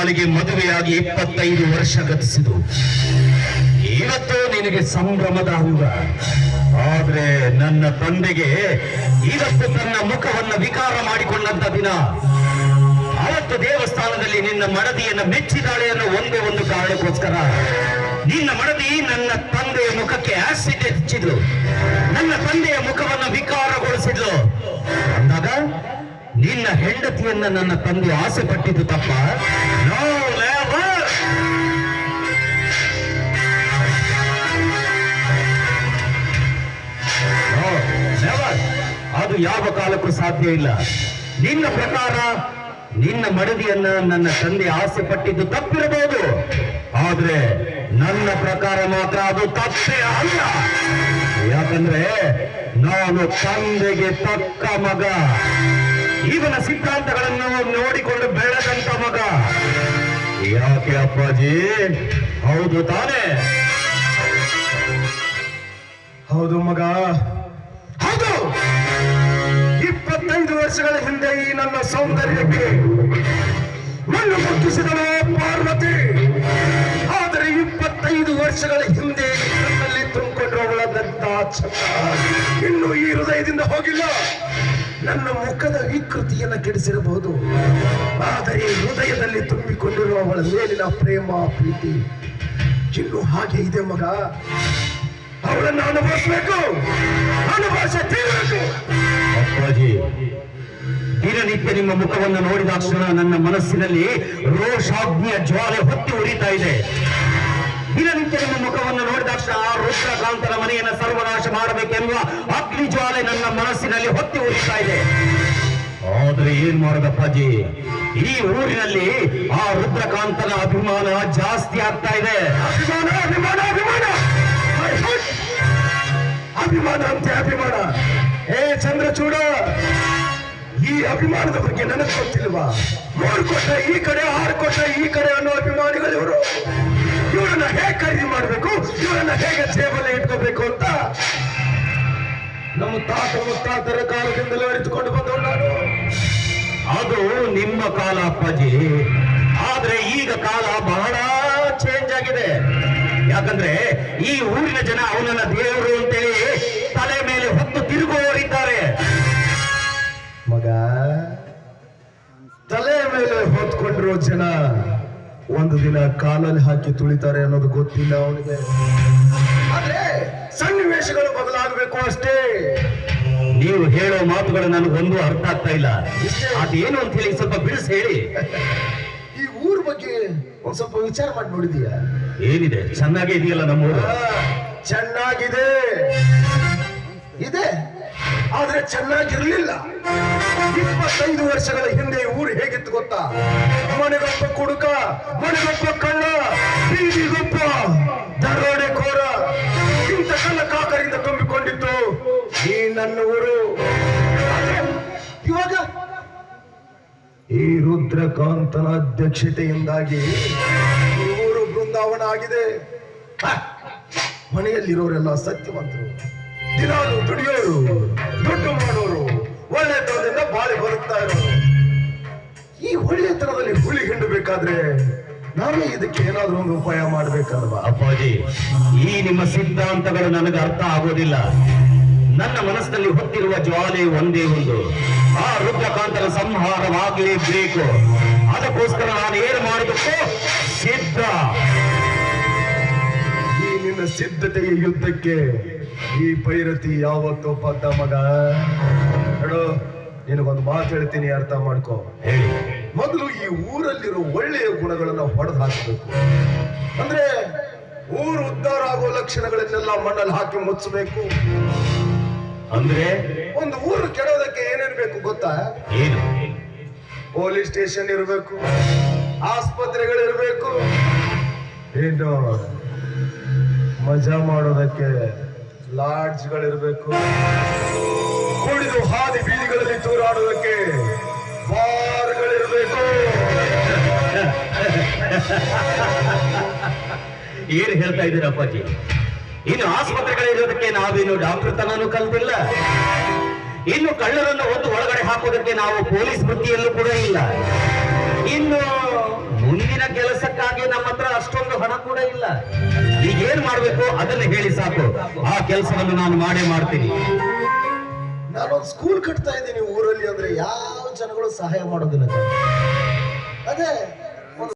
ಪಾಲಿಗೆ ಮದುವೆಯಾಗಿ 25 ವರ್ಷ ಗತಿಸಿತು. ಇವತ್ತು ನಿನಗೆ ಸಂಭ್ರಮದ ಅಂಗ. ಆದ್ರೆ ನನ್ನ ತಂದೆಗೆ ಇವತ್ತು ತನ್ನ ಮುಖವನ್ನು ವಿಕಾರ ಮಾಡಿಕೊಂಡಂತ ದಿನ. ಅವತ್ತು ದೇವಸ್ಥಾನದಲ್ಲಿ ನಿನ್ನ ಮಡದಿಯನ್ನು ಮೆಚ್ಚಿದಾಳೆ ಅನ್ನೋ ಒಂದೇ ಒಂದು ಕಾರಣಕ್ಕೋಸ್ಕರ ನಿನ್ನ ಮಡದಿ ನನ್ನ ತಂದೆಯ ಮುಖಕ್ಕೆ ಆಸಿಡ್ ಹೆಚ್ಚಿದ್ಲು, ನನ್ನ ತಂದೆಯ ಮುಖವನ್ನು ವಿಕಾರಗೊಳಿಸಿದ್ಲು. ಅಂದಾಗ ನಿನ್ನ ಹೆಂಡತಿಯನ್ನ ನನ್ನ ತಂದೆ ಆಸೆ ಪಟ್ಟಿದ್ದು ತಪ್ಪ? No never. ಅದು ಯಾವ ಕಾಲಕ್ಕೂ ಸಾಧ್ಯ ಇಲ್ಲ. ನಿನ್ನ ಪ್ರಕಾರ ನಿನ್ನ ಮಡದಿಯನ್ನ ನನ್ನ ತಂದೆ ಆಸೆ ಪಟ್ಟಿದ್ದು ತಪ್ಪಿರಬಹುದು, ಆದ್ರೆ ನನ್ನ ಪ್ರಕಾರ ಮಾತ್ರ ಅದು ತಪ್ಪೇ ಅಲ್ಲ. ಯಾಕಂದ್ರೆ ನಾನು ತಂದೆಗೆ ತಕ್ಕ ಮಗ, ಇವನ ಸಿದ್ಧಾಂತಗಳನ್ನು ನೋಡಿಕೊಂಡು ಬೆಳೆದಂತ ಮಗ. ಯಾಕೆ ಅಪ್ಪಾಜಿ? ಹೌದು ತಾನೇ? ಹೌದು ಮಗ, ಹೌದು. 25 ವರ್ಷಗಳ ಹಿಂದೆ ಈ ನನ್ನ ಸೌಂದರ್ಯಕ್ಕೆ ಮಣ್ಣು ಮುಟ್ಟಿಸಿದಳು ಪಾರ್ವತಿ. ಆದರೆ 25 ವರ್ಷಗಳ ಹಿಂದೆ ನನ್ನಲ್ಲಿ ತುಂಬಿಕೊಂಡಿರುವಂತ ಚಂದ ಇನ್ನು ಈ ಹೃದಯದಿಂದ ಹೋಗಿಲ್ಲ. ನನ್ನ ಮುಖದ ವಿಕೃತಿಯನ್ನು ಕೆಡಿಸಿರಬಹುದು, ಆದರೆ ಹೃದಯದಲ್ಲಿ ತುಂಬಿಕೊಂಡಿರುವ ಅವಳ ಮೇಲಿನ ಪ್ರೇಮ ಪ್ರೀತಿ ಇನ್ನು ಹಾಗೆ ಇದೆ ಮಗ. ಅವಳನ್ನು ಅನುಭವಿಸಬೇಕು, ಅನುಭವಿಸ ತೀರಬೇಕು. ಅಪ್ಪಾಜಿ, ದಿನನಿತ್ಯ ನಿಮ್ಮ ಮುಖವನ್ನು ನೋಡಿದಾಕ್ಷಣ ನನ್ನ ಮನಸ್ಸಿನಲ್ಲಿ ರೋಷಾಗ್ನಿಯ ಜ್ವಾಲೆ ಹೊತ್ತಿ ಉರಿತಾ ಇದೆ. ದಿನನಿತ್ಯ ನಿಮ್ಮ ಮುಖವನ್ನು ನೋಡಿದಾಕ್ಷಣ ಆ ರುದ್ರಕಾಂತನ ಮನೆಯನ್ನು ಸರ್ವನಾಶ ಮಾಡಬೇಕೆನ್ನುವ ಅಗ್ನಿ ಜ್ವಾಲೆ ನನ್ನ ಮನಸ್ಸಿನಲ್ಲಿ ಹೊತ್ತಿ ಉರಿತಾ ಇದೆ. ಆದ್ರೆ ಏನ್ ಮಾಡೋದಪ್ಪಾಜಿ, ಈ ಊರಿನಲ್ಲಿ ಆ ರುದ್ರಕಾಂತನ ಅಭಿಮಾನ ಜಾಸ್ತಿ ಆಗ್ತಾ ಇದೆ. ಅಭಿಮಾನ ಅಭಿಮಾನ ಅಭಿಮಾನ ಅಭಿಮಾನ ಅಂತೆ ಅಭಿಮಾನ. ಹೇ ಚಂದ್ರಚೂಡ, ಈ ಅಭಿಮಾನದ ಬಗ್ಗೆ ನನಗೆ ಗೊತ್ತಿಲ್ವಾ? 3 ಕೊಟ್ಟ ಈ ಕಡೆ, 6 ಕೊಟ್ಟ ಈ ಕಡೆ ಅನ್ನೋ ಅಭಿಮಾನಿಗಳು ಇವರು. ಇವರನ್ನ ಹೇಗೆ ಖರೀದಿ ಮಾಡಬೇಕು, ಇವರನ್ನ ಹೇಗೆ ಜೇಬಲ್ಲಿ ಇಟ್ಕೋಬೇಕು ಅಂತ ನಮ್ಮ ತಾತ ಮುತ್ತಾತರ ಕಾಲದಿಂದಲೂ ಅರಿತುಕೊಂಡು ಬಂದವರು ನಾನು. ಅದು ನಿಮ್ಮ ಕಾಲ ಅಪ್ಪಾಜಿ, ಆದ್ರೆ ಈಗ ಕಾಲ ಬಹಳ ಚೇಂಜ್ ಆಗಿದೆ. ಯಾಕಂದ್ರೆ ಈ ಊರಿನ ಜನ ಅವನನ್ನ ದೇವರು ಅಂತೇಳಿ ತಲೆ ಮೇಲೆ ಹೊತ್ತು ತಿರುಗುವವರಿದ್ದಾರೆ. ಮಗ, ತಲೆ ಮೇಲೆ ಹೊತ್ಕೊಂಡಿರೋ ಜನ ಒಂದು ದಿನ ಕಾಲಲ್ಲಿ ಹಾಕಿ ತುಳಿತಾರೆ ಅನ್ನೋದು ಗೊತ್ತಿಲ್ಲ ಅವನಿಗೆ. ಆದ್ರೆ ಸನ್ನಿವೇಶಗಳು ಬದಲಾಗಬೇಕು ಅಷ್ಟೇ. ನೀವು ಹೇಳೋ ಮಾತುಗಳು ನನಗೊಂದು ಅರ್ಥ ಆಗ್ತಾ ಇಲ್ಲ. ಅದೇನು ಅಂತ ಹೇಳಿ ಸ್ವಲ್ಪ ಬಿಡಿಸಿ ಹೇಳಿ. ಈ ಊರ್ ಬಗ್ಗೆ ಒಂದ್ ಸ್ವಲ್ಪ ವಿಚಾರ ಮಾಡಿ ನೋಡಿದೀಯಾ? ಏನಿದೆ? ಚೆನ್ನಾಗೇ ಇದೆಯಲ್ಲ ನಮ್ಮೂರು. ಚೆನ್ನಾಗಿದೆ ಇದೆ, ಆದ್ರೆ ಚೆನ್ನಾಗಿರ್ಲಿಲ್ಲ. 25 ವರ್ಷಗಳ ಹಿಂದೆ ಊರು ಹೇಗಿತ್ತು ಗೊತ್ತಾ? ಮನೆಗೊಬ್ಬ ಕುಡುಕ, ಮನೆಗೊಬ್ಬ ಕಳ್ಳ, ಬೀದಿಗೊಬ್ಬ ದರೋಡೆಕೋರ, ಇಂಥ ಕಳ್ಳ ಕಾಕರಿಂದ ತುಂಬಿಕೊಂಡಿತ್ತು ಈ ನನ್ನ ಊರು. ಇವಾಗ ಈ ರುದ್ರಕಾಂತನ ಅಧ್ಯಕ್ಷತೆಯಿಂದಾಗಿ ಊರು ಬೃಂದಾವನ ಆಗಿದೆ. ಮನೆಯಲ್ಲಿರೋರೆಲ್ಲ ಸತ್ಯವಂತರು, ದಿನಾಲು ದುಡಿಯೋರು, ದುಡ್ಡು ಮಾಡೋರು, ಒಳ್ಳೆತನದಿಂದ ಬಾಳಿ ಬರುತ್ತಾ ಇರೋರು. ಈ ಒಳ್ಳೆತನದಲ್ಲಿ ಹುಳಿ ಹಿಂಡಬೇಕಾದ್ರೆ ನಾವೇ ಇದಕ್ಕೆ ಏನಾದ್ರೂ ಒಂದು ಉಪಾಯ ಮಾಡ್ಬೇಕಲ್ವಾ? ಅಪ್ಪಾಜಿ, ಈ ನಿಮ್ಮ ಸಿದ್ಧಾಂತಗಳು ನನಗೆ ಅರ್ಥ ಆಗೋದಿಲ್ಲ. ನನ್ನ ಮನಸ್ಸಿನಲ್ಲಿ ಹೊತ್ತಿರುವ ಜ್ವಾಲೆ ಒಂದೇ ಒಂದು, ಆ ರುದ್ರಕಾಂತನ ಸಂಹಾರವಾಗಲೇಬೇಕು. ಅದಕ್ಕೋಸ್ಕರ ನಾನು ಏನು ಮಾಡಿದಕ್ಕೂ ಸಿದ್ಧ. ಈ ನಿನ್ನ ಸಿದ್ಧತೆಯ ಯುದ್ಧಕ್ಕೆ ಈ ಪೈರತಿ ಯಾವತ್ತೋ ಬದ್ಧ ಮಗ. ನೋಡು, ನಿನಗೊಂದು ಮಾತು ಹೇಳ್ತೀನಿ, ಅರ್ಥ ಮಾಡ್ಕೋ. ಹೇಳಿ. ಮೊದಲು ಈ ಊರಲ್ಲಿರೋ ಒಳ್ಳೆಯ ಗುಣಗಳನ್ನ ಹೊಡೆದು ಹಾಕಬೇಕು. ಅಂದ್ರೆ ಊರು ಉದ್ಧಾರ ಆಗೋ ಲಕ್ಷಣಗಳನ್ನೆಲ್ಲ ಮಣ್ಣಲ್ಲಿ ಹಾಕಿ ಮುಚ್ಚಬೇಕು. ಅಂದ್ರೆ ಒಂದು ಊರು ಕೆಡೋದಕ್ಕೆ ಏನಿರ್ಬೇಕು ಗೊತ್ತಾ? ಏನು? ಪೊಲೀಸ್ ಸ್ಟೇಷನ್ ಇರಬೇಕು, ಆಸ್ಪತ್ರೆಗಳಿರ್ಬೇಕು, ಏನು ಮಜಾ ಮಾಡೋದಕ್ಕೆ ಲಾಡ್ಜ್ಗಳಿರ್ಬೇಕು, ಕುಡಿದು ಹಾದಿ ಬೀದಿಗಳಲ್ಲಿ ತೂರಾಡೋದಕ್ಕೆ ಬಾರ್ಗಳಿರ್ಬೇಕು. ಏನು ಹೇಳ್ತಾ ಇದ್ದೀರ ಅಪ್ಪಾಜಿ? ಇನ್ನು ಆಸ್ಪತ್ರೆಗಳಿರೋದಕ್ಕೆ ನಾವೇನು ಡಾಕ್ಟರ್ ತನೂ ಕಲ್ತಿಲ್ಲ. ಇನ್ನು ಕಳ್ಳರನ್ನು ಒದ್ದು ಒಳಗಡೆ ಹಾಕೋದಕ್ಕೆ ನಾವು ಪೊಲೀಸ್ ವೃತ್ತಿಯಲ್ಲೂ ಕೂಡ ಇಲ್ಲ. ಇನ್ನು ಮುಂದಿನ ಕೆಲಸಕ್ಕಾಗಿ ನಮ್ಮ ಹತ್ರ ಅಷ್ಟೊಂದು ಹಣ ಕೂಡ ಇಲ್ಲ. ಈಗ ಏನ್ ಮಾಡ್ಬೇಕು ಅದನ್ನ ಹೇಳಿ ಸಾಕು, ಆ ಕೆಲಸವನ್ನು ನಾನು ಮಾಡೇ ಮಾಡ್ತೀನಿ. ನಾನೊಂದು ಸ್ಕೂಲ್ ಕಟ್ತಾ ಇದ್ದೀನಿ ಊರಲ್ಲಿ, ಅಂದ್ರೆ ಯಾವ ಜನಗಳು ಸಹಾಯ ಮಾಡೋದಿಲ್ಲ. ಅದೇ